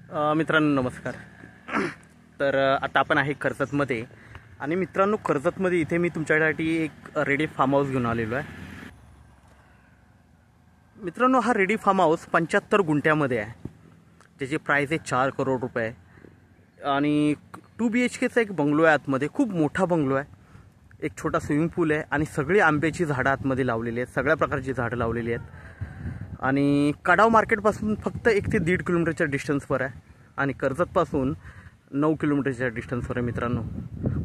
मित्रांनो नमस्कार. तर आता आपण आहे कर्जतमध्ये आणि मित्रांनो कर्जतमध्ये इथे मी तुमच्यासाठी एक रेडी फार्म हाऊस घेऊन आलेलो आहे. मित्रांनो हा रेडी फार्म हाऊस 75 गुंठ्यामध्ये आहे, ज्याची प्राइस आहे 4 करोड रुपये आणि 2 BHKचा एक बंगलो आहे. आतमध्ये खूप मोठा बंगलो आहे, एक छोटा स्विमिंग पूल आहे आणि सगळी आंब्याची झाडं आतमध्ये लावलेली आहेत, सगळ्या प्रकारची झाडं लावलेली आहेत आणि कडाव मार्केटपासून फक्त 1 ते 1.5 किलोमीटरच्या डिस्टन्सवर आहे आणि कर्जतपासून 9 किलोमीटरच्या डिस्टन्सवर आहे. मित्रांनो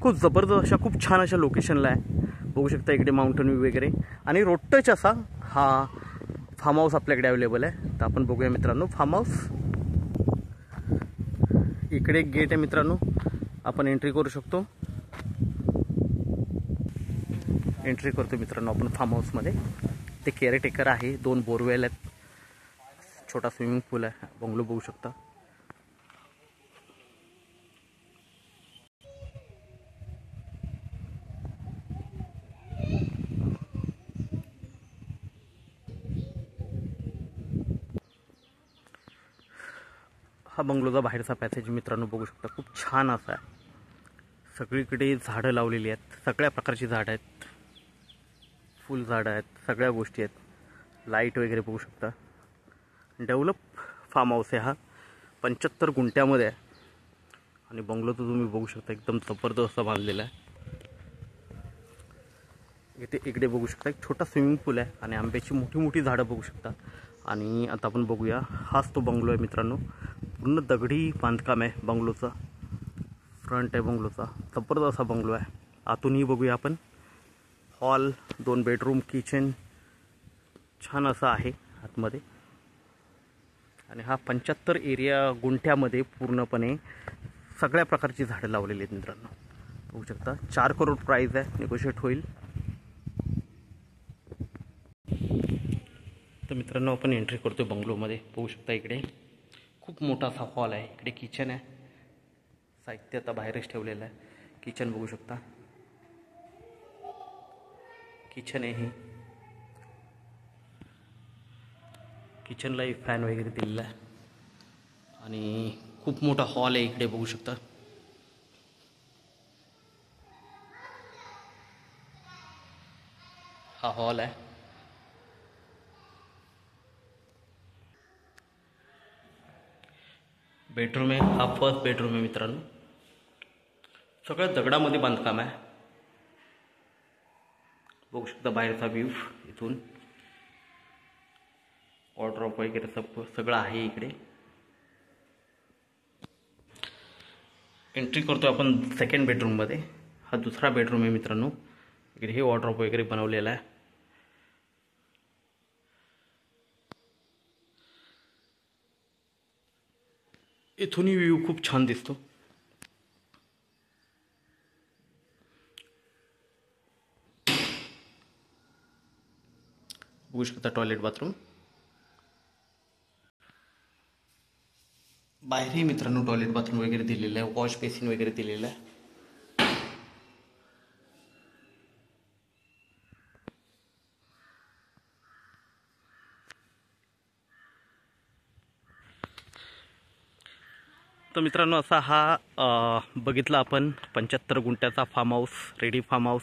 खूप जबरदस्त अशा खूप छान अशा लोकेशनला आहे. बघू शकता इकडे माउंटन व्ह्यू वगैरे आणि रोड टच असा हा फार्म हाऊस आपल्याकडे अवेलेबल आहे. तर आपण बघूया मित्रांनो फार्म हाऊस. इकडे एक गेट आहे मित्रांनो, आपण एंट्री करू शकतो. एंट्री करतो मित्रांनो आपण फार्म हाऊसमध्ये. ते केअरटेकर आहे, 2 बोरवेल आहेत, छोटा स्विमिंग पूल आहे, बंगलो बघू शकता. हा बंगलोचा बाहेरचा पॅसेज मित्रांनो बघू शकता, खूप छान असा आहे. सगळीकडे झाडं लावलेली आहेत, सगळ्या प्रकारची झाडं आहेत, फुल झाडं आहेत, सगळ्या गोष्टी आहेत. लाईट वगैरे बघू शकता. डेव्हलप फार्म हाऊस आहे हा, 75 गुंठ्यामध्ये आहे आणि बंगलो तर तुम्ही बघू शकता एकदम जबरदस्त बांधलेला आहे. इकडे बघू शकता एक छोटा स्विमिंग पूल आहे आणि आंब्याची मोठी मोठी झाडं बघू शकता. आणि आता आपण बघूया, हाच तो बंगलो आहे मित्रांनो. पूर्ण दगडी बांधकाम आहे बंगलोचा, फ्रंट आहे बंगलोचा, जबरदस्त असा बंगलो आहे. आतूनही बघूया आपण. हॉल, 2 बेडरूम, किचन छान असा आहे आतमध्ये आणि हा 75 गुंठ्यामध्ये पूर्णपणे सगळ्या प्रकारची झाडं लावलेली आहेत मित्रांनो. बघू शकता 4 करोड प्राइस आहे, निगोशिएट होईल. तर मित्रांनो आपण एंट्री करतो बंगलोमध्ये. बघू शकता इकडे खूप मोठा असा हॉल आहे, इकडे किचन आहे, साहित्य आता बाहेरच ठेवलेलं आहे. किचन बघू शकता, किचन आहे हे. किचनलाही फॅन वगैरे दिलेला आहे आणि खूप मोठा हॉल आहे इकडे बघू शकता. हा हॉल आहे. बेडरूम आहे, हा फर्स्ट बेडरूम आहे मित्रांनो. सगळं दगडामध्ये बांधकाम आहे. बघू शकता बाहेरचा व्ह्यू इथून. वॉर्डरोब वगैरे सगळं आहे इकडे. एंट्री करतो आपण सेकंड बेडरूममध्ये. हा दुसरा बेडरूम आहे मित्रांनो. इकडे हे वॉर्डरोब वगैरे बनवलेला आहे. इथूनही व्ह्यू खूप छान दिसतो. बघू शकता टॉयलेट बाथरूम. बाहेरही मित्रांनो टॉयलेट बाथरूम वगैरे दिलेलं आहे, वॉश बेसिन वगैरे दिलेलं आहे. तर मित्रांनो असा हा बघितला आपण 75 गुंठ्याचा farm house, ready farm house.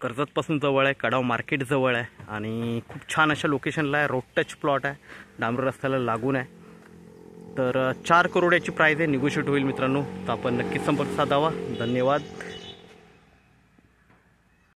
कर्जतपासून जवळ आहे, कडाव मार्केट जवळ आहे आणि खूप छान अशा लोकेशनला आहे. रोड टच प्लॉट आहे, डांबर रस्त्याला लागून आहे. तर 4 करोड याची प्राईज आहे, निगोशिएट होईल मित्रांनो. तर आपण नक्कीच संपर्क साधावा. धन्यवाद.